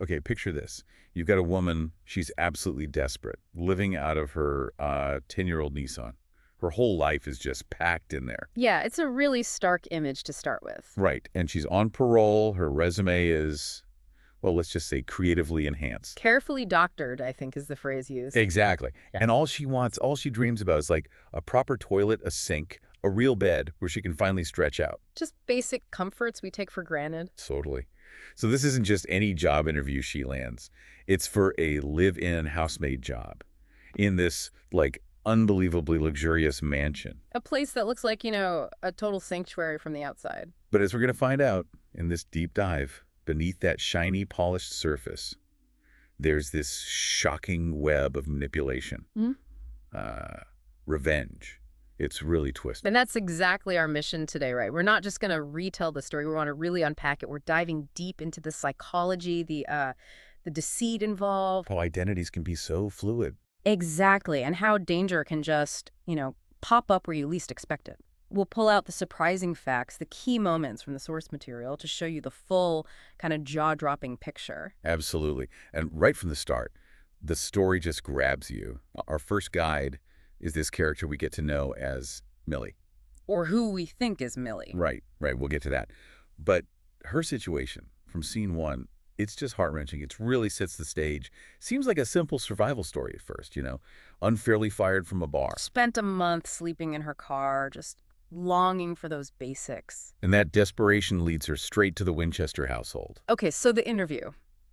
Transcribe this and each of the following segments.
Okay, picture this. You've got a woman, she's absolutely desperate, living out of her 10-year-old Nissan. Her whole life is just packed in there. Yeah, it's a really stark image to start with. Right, and she's on parole. Her resume is, well, let's just say creatively enhanced. Carefully doctored, I think is the phrase used. Exactly. Yeah. And all she wants, all she dreams about is like a proper toilet, a sink, a real bed where she can finally stretch out. Just basic comforts we take for granted. Totally. So this isn't just any job interview she lands. It's for a live-in housemaid job in this, like, unbelievably luxurious mansion. A place that looks like, a total sanctuary from the outside. But as we're going to find out in this deep dive, beneath that shiny, polished surface, there's this shocking web of manipulation, revenge. It's really twisted. And that's exactly our mission today, right? We're not just going to retell the story. We want to really unpack it. We're diving deep into the psychology, the deceit involved. How identities can be so fluid. Exactly. And how danger can just, pop up where you least expect it. We'll pull out the surprising facts, the key moments from the source material to show you the full kind of jaw-dropping picture. Absolutely. And right from the start, the story just grabs you. Our first guide is this character we get to know as Millie. Or who we think is Millie. Right. We'll get to that. But her situation from scene one, it's just heart-wrenching. It really sets the stage. Seems like a simple survival story at first, unfairly fired from a bar. Spent a month sleeping in her car, just longing for those basics. And that desperation leads her straight to the Winchester household. Okay, so the interview.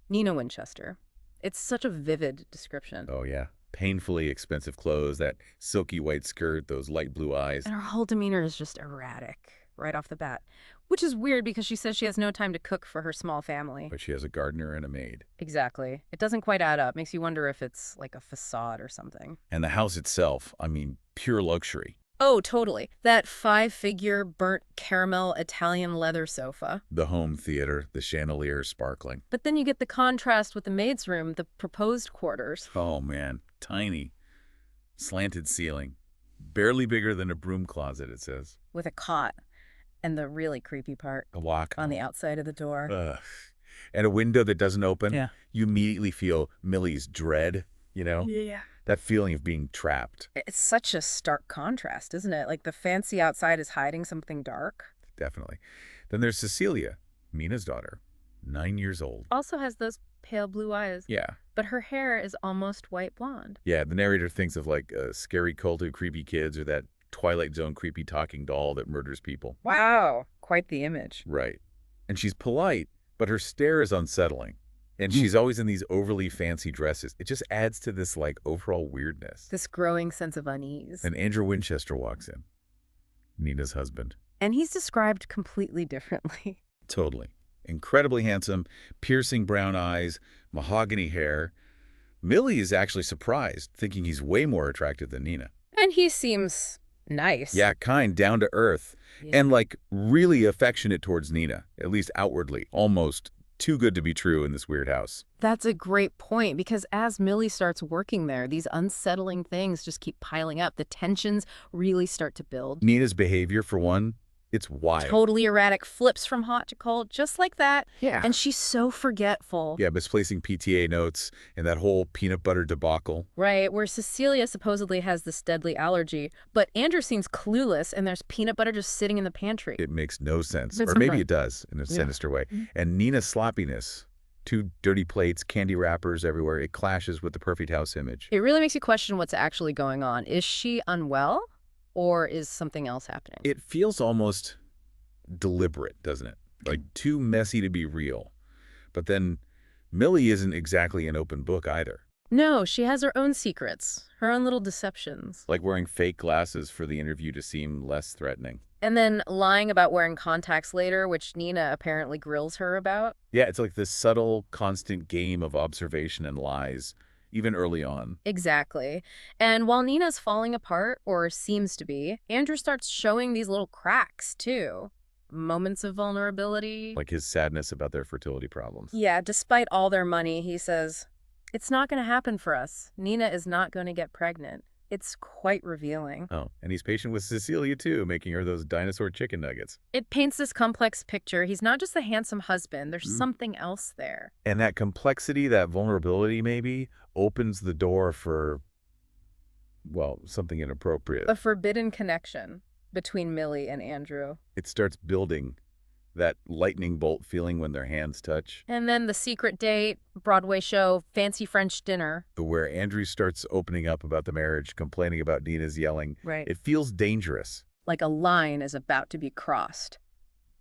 Nina Winchester. It's such a vivid description. Oh, yeah. Painfully expensive clothes, that silky white skirt, those light blue eyes. And her whole demeanor is just erratic right off the bat, which is weird because she says she has no time to cook for her small family. But she has a gardener and a maid. Exactly. It doesn't quite add up. Makes you wonder if it's like a facade or something. And the house itself, pure luxury. Oh, totally. That 5-figure burnt caramel Italian leather sofa. The home theater, the chandelier sparkling. But then you get the contrast with the maid's room, the proposed quarters. Oh, man. Tiny. Slanted ceiling. Barely bigger than a broom closet, it says. With a cot. And the really creepy part. A lock. On the outside of the door. Ugh. And a window that doesn't open. Yeah. You immediately feel Millie's dread, Yeah. That feeling of being trapped. It's such a stark contrast, isn't it? Like the fancy outside is hiding something dark. Definitely. Then there's Cecilia, Mina's daughter, 9 years old. Also has those pale blue eyes. Yeah. But her hair is almost white blonde. Yeah, the narrator thinks of like a scary cult of creepy kids or that Twilight Zone creepy talking doll that murders people. Wow. Quite the image. Right. And she's polite, but her stare is unsettling. And she's always in these overly fancy dresses. It just adds to this, like, overall weirdness. This growing sense of unease. And Andrew Winchester walks in, Nina's husband. And he's described completely differently. Totally. Incredibly handsome, piercing brown eyes, mahogany hair. Millie is actually surprised, thinking he's way more attractive than Nina. And he seems nice. Yeah, kind, down to earth. Yeah. And, like, really affectionate towards Nina, at least outwardly, almost too good to be true in this weird house. That's a great point, because as Millie starts working there, these unsettling things just keep piling up. The tensions really start to build. Nina's behavior, for one, it's wild. Totally erratic, flips from hot to cold, just like that. Yeah. And she's so forgetful. Yeah, misplacing PTA notes and that whole peanut butter debacle. Right, where Cecilia supposedly has this deadly allergy, but Andrew seems clueless and there's peanut butter just sitting in the pantry. It makes no sense. That's Or maybe right. it does in a sinister way. And Nina's sloppiness, 2 dirty plates, candy wrappers everywhere, it clashes with the perfect house image. It really makes you question what's actually going on. Is she unwell, or is something else happening? It feels almost deliberate, doesn't it? Like too messy to be real. But then Millie isn't exactly an open book either. No, she has her own secrets, her own little deceptions. Like wearing fake glasses for the interview to seem less threatening. And then lying about wearing contacts later, which Nina apparently grills her about. Yeah, it's like this subtle, constant game of observation and lies, even early on. Exactly. And while Nina's falling apart, or seems to be, Andrew starts showing these little cracks, too. Moments of vulnerability. Like his sadness about their fertility problems. Yeah, despite all their money, he says, "It's not going to happen for us. Nina is not going to get pregnant. It's quite revealing. Oh, and he's patient with Cecilia, too, making her those dinosaur chicken nuggets. It paints this complex picture. He's not just a handsome husband. There's Mm. something else there. And that complexity, that vulnerability, maybe, opens the door for, well, something inappropriate. A forbidden connection between Millie and Andrew. It starts building that lightning bolt feeling when their hands touch. And then the secret date, Broadway show, fancy French dinner. Where Andrew starts opening up about the marriage, complaining about Nina's yelling. Right. It feels dangerous. Like a line is about to be crossed.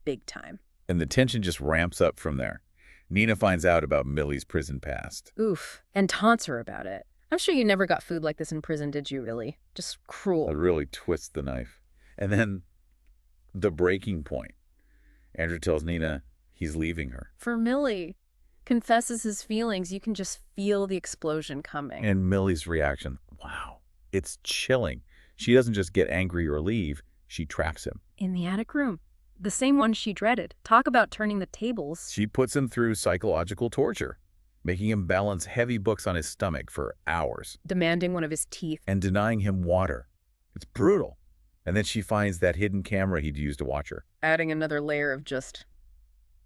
Big time. And the tension just ramps up from there. Nina finds out about Millie's prison past. Oof. And taunts her about it. I'm sure you never got food like this in prison, did you really? Just cruel. It really twists the knife. And then the breaking point. Andrew tells Nina he's leaving her. For Millie, confesses his feelings, you can just feel the explosion coming. And Millie's reaction, wow, it's chilling. She doesn't just get angry or leave, she traps him. In the attic room. The same one she dreaded. Talk about turning the tables. She puts him through psychological torture, making him balance heavy books on his stomach for hours. Demanding one of his teeth. And denying him water. It's brutal. And then she finds that hidden camera he'd used to watch her. Adding another layer of just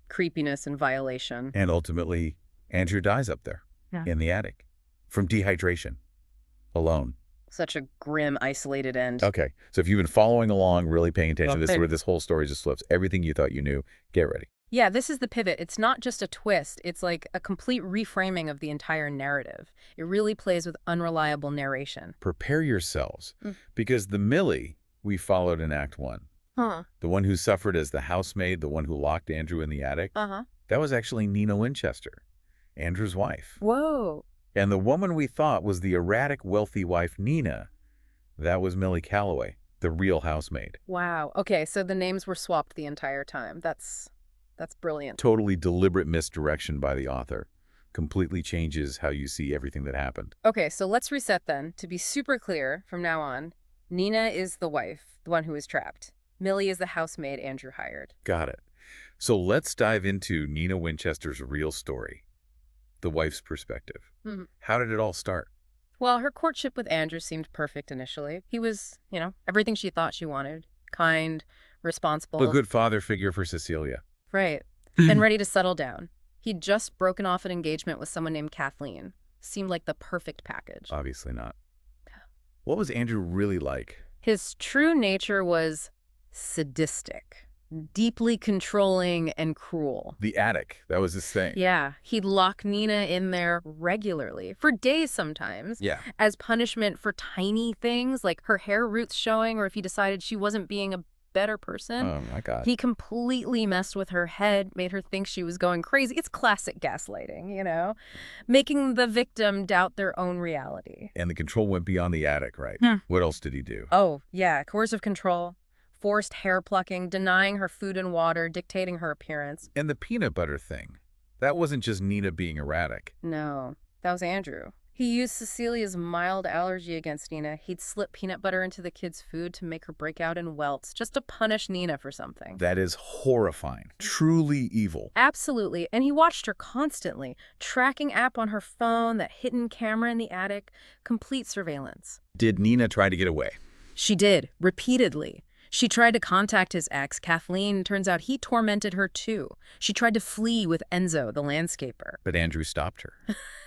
creepiness and violation. And ultimately, Andrew dies up there, in the attic, from dehydration, alone. Such a grim, isolated end. Okay, so if you've been following along, really paying attention, this is Okay. where this whole story just flips. Everything you thought you knew, get ready. Yeah, this is the pivot. It's not just a twist. It's like a complete reframing of the entire narrative. It really plays with unreliable narration. Prepare yourselves, Mm. because the Millie we followed in Act 1, Huh. the one who suffered as the housemaid, the one who locked Andrew in the attic, Uh-huh. that was actually Nina Winchester, Andrew's wife. Whoa. And the woman we thought was the erratic, wealthy wife, Nina, that was Millie Calloway, the real housemaid. Wow. Okay, so the names were swapped the entire time. That's brilliant. Totally deliberate misdirection by the author. Completely changes how you see everything that happened. Okay, so let's reset then. To be super clear from now on, Nina is the wife, the one who was trapped. Millie is the housemaid Andrew hired. Got it. So let's dive into Nina Winchester's real story, the wife's perspective. Mhm. How did it all start? Well, her courtship with Andrew seemed perfect initially. He was, everything she thought she wanted. Kind, responsible. A good father figure for Cecilia. Right. And ready to settle down. He'd just broken off an engagement with someone named Kathleen. Seemed like the perfect package. Obviously not. What was Andrew really like? His true nature was sadistic, deeply controlling and cruel. The attic. That was his thing. Yeah, he'd lock Nina in there regularly, for days sometimes, Yeah. as punishment for tiny things like her hair roots showing or if he decided she wasn't being a better person. Oh, my God. He completely messed with her head, made her think she was going crazy. It's classic gaslighting, making the victim doubt their own reality. And the control went beyond the attic, right? What else did he do? Oh, yeah, coercive control, forced hair plucking, denying her food and water, dictating her appearance. And the peanut butter thing. That wasn't just Nina being erratic. No, that was Andrew. He used Cecilia's mild allergy against Nina. He'd slip peanut butter into the kid's food to make her break out in welts, just to punish Nina for something. That is horrifying. Truly evil. Absolutely. And he watched her constantly. Tracking app on her phone, that hidden camera in the attic, complete surveillance. Did Nina try to get away? She did, repeatedly. She tried to contact his ex, Kathleen. Turns out he tormented her too. She tried to flee with Enzo, the landscaper. But Andrew stopped her.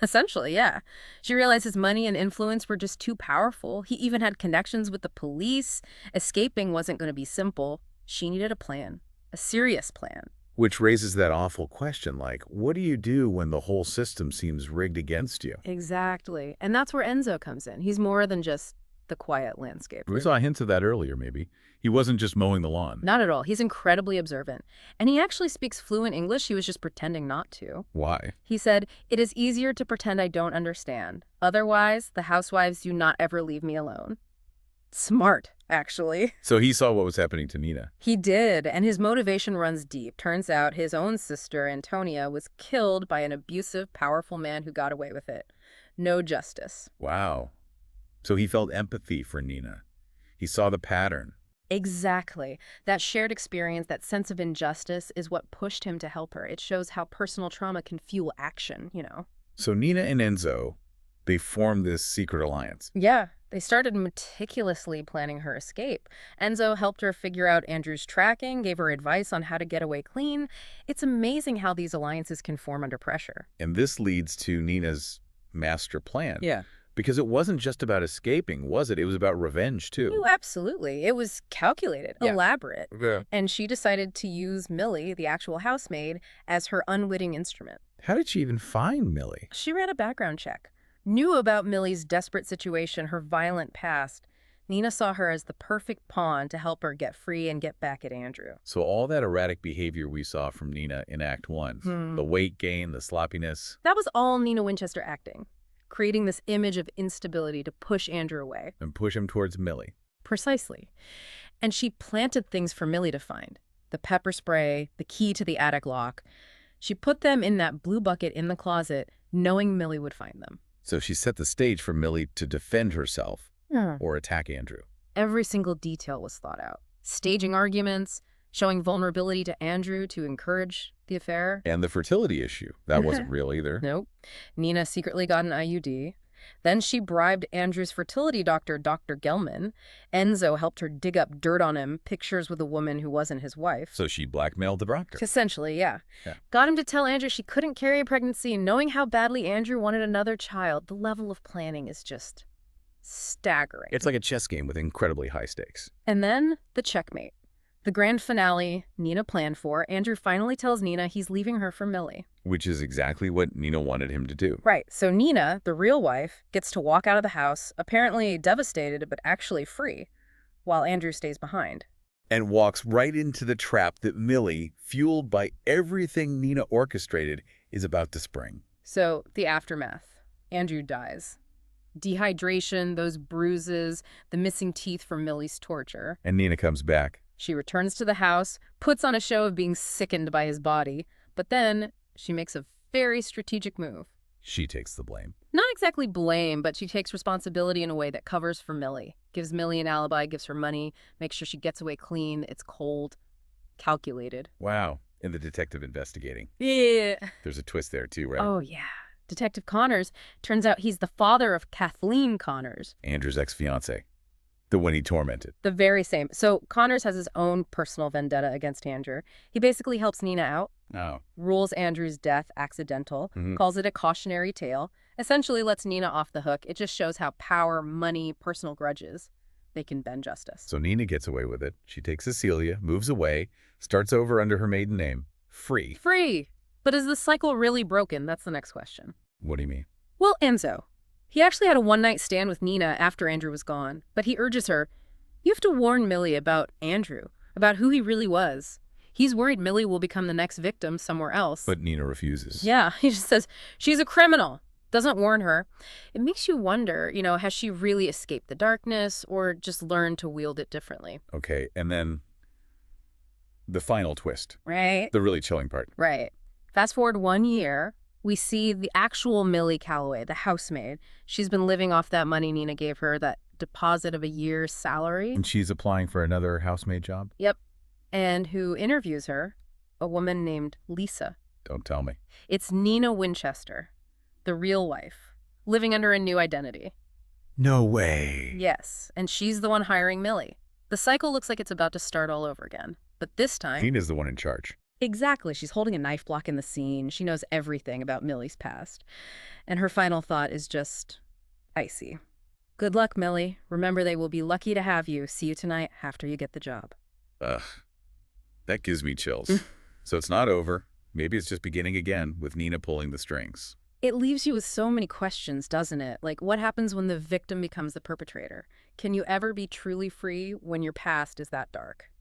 Essentially, yeah. She realized his money and influence were just too powerful. He even had connections with the police. Escaping wasn't going to be simple. She needed a plan, a serious plan. Which raises that awful question, like, what do you do when the whole system seems rigged against you? Exactly. And that's where Enzo comes in. He's more than just the quiet landscaper. We saw hints of that earlier, maybe. He wasn't just mowing the lawn. Not at all. He's incredibly observant. And he actually speaks fluent English. He was just pretending not to. Why? He said, "It is easier to pretend I don't understand. Otherwise, the housewives do not ever leave me alone." Smart, actually. So he saw what was happening to Nina. He did, and his motivation runs deep. Turns out his own sister, Antonia, was killed by an abusive, powerful man who got away with it. No justice. Wow. So he felt empathy for Nina. He saw the pattern. Exactly. That shared experience, that sense of injustice, is what pushed him to help her. It shows how personal trauma can fuel action. So Nina and Enzo, They formed this secret alliance. Yeah, they started meticulously planning her escape. Enzo helped her figure out Andrew's tracking, gave her advice on how to get away clean. It's amazing how these alliances can form under pressure. And this leads to Nina's master plan. Yeah. Because it wasn't just about escaping, was it? It was about revenge, too. Oh, absolutely. It was calculated, Yeah. elaborate. Yeah. And she decided to use Millie, the actual housemaid, as her unwitting instrument. How did she even find Millie? She ran a background check, knew about Millie's desperate situation, her violent past. Nina saw her as the perfect pawn to help her get free and get back at Andrew. So all that erratic behavior we saw from Nina in Act 1, the weight gain, the sloppiness. That was all Nina Winchester acting, creating this image of instability to push Andrew away. And push him towards Millie. Precisely. And she planted things for Millie to find. The pepper spray, the key to the attic lock. She put them in that blue bucket in the closet, knowing Millie would find them. So she set the stage for Millie to defend herself or attack Andrew. Every single detail was thought out. Staging arguments, showing vulnerability to Andrew to encourage the affair. And the fertility issue. That wasn't real either. Nope. Nina secretly got an IUD. Then she bribed Andrew's fertility doctor, Dr. Gelman. Enzo helped her dig up dirt on him, pictures with a woman who wasn't his wife. So she blackmailed the doctor. Essentially, yeah. Got him to tell Andrew she couldn't carry a pregnancy, knowing how badly Andrew wanted another child. The level of planning is just staggering. It's like a chess game with incredibly high stakes. And then the checkmate. The grand finale Nina planned for. Andrew finally tells Nina he's leaving her for Millie. Which is exactly what Nina wanted him to do. Right. So Nina, the real wife, gets to walk out of the house, apparently devastated but actually free, while Andrew stays behind. And walks right into the trap that Millie, fueled by everything Nina orchestrated, is about to spring. So the aftermath. Andrew dies. Dehydration, those bruises, the missing teeth from Millie's torture. And Nina comes back. She returns to the house, puts on a show of being sickened by his body, but then she makes a very strategic move. She takes the blame. Not exactly blame, but she takes responsibility in a way that covers for Millie. Gives Millie an alibi, gives her money, makes sure she gets away clean. It's cold, calculated. Wow. And the detective investigating. Yeah. There's a twist there too, right? Oh, yeah. Detective Connors, turns out he's the father of Kathleen Connors. Andrew's ex-fiancée. The one he tormented. The very same. So Connors has his own personal vendetta against Andrew. He basically helps Nina out. Oh. Rules Andrew's death accidental, calls it a cautionary tale, essentially lets Nina off the hook. It just shows how power, money, personal grudges, they can bend justice. So Nina gets away with it. She takes Cecilia, moves away, starts over under her maiden name. Free. Free. But is the cycle really broken? That's the next question. What do you mean? Well, Enzo. He actually had a one-night stand with Nina after Andrew was gone, but he urges her, you have to warn Millie about Andrew, about who he really was. He's worried Millie will become the next victim somewhere else. But Nina refuses. Yeah, he just says, she's a criminal. Doesn't warn her. It makes you wonder, has she really escaped the darkness or just learned to wield it differently? Okay, and then the final twist. Right. The really chilling part. Right. Fast forward 1 year, we see the actual Millie Calloway, the housemaid. She's been living off that money Nina gave her, that deposit of a year's salary. And she's applying for another housemaid job? Yep. And who interviews her? A woman named Lisa. Don't tell me. It's Nina Winchester, the real wife, living under a new identity. No way. Yes, and she's the one hiring Millie. The cycle looks like it's about to start all over again. But this time... Nina's the one in charge. Exactly. She's holding a knife block in the scene. She knows everything about Millie's past. And her final thought is just icy. Good luck, Millie. Remember, they will be lucky to have you. See you tonight after you get the job. Ugh. That gives me chills. So it's not over. Maybe it's just beginning again with Nina pulling the strings. It leaves you with so many questions, doesn't it? Like, what happens when the victim becomes the perpetrator? Can you ever be truly free when your past is that dark?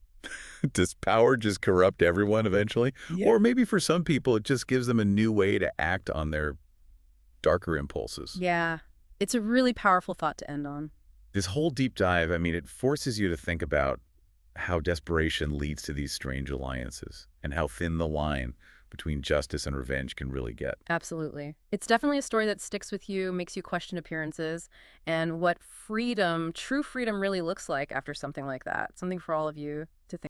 Does power just corrupt everyone eventually? Yeah. Or maybe for some people, it just gives them a new way to act on their darker impulses. Yeah. It's a really powerful thought to end on. This whole deep dive, I mean, it forces you to think about how desperation leads to these strange alliances and how thin the line between justice and revenge can really get. Absolutely. It's definitely a story that sticks with you, makes you question appearances, and what freedom, true freedom, really looks like after something like that. Something for all of you to think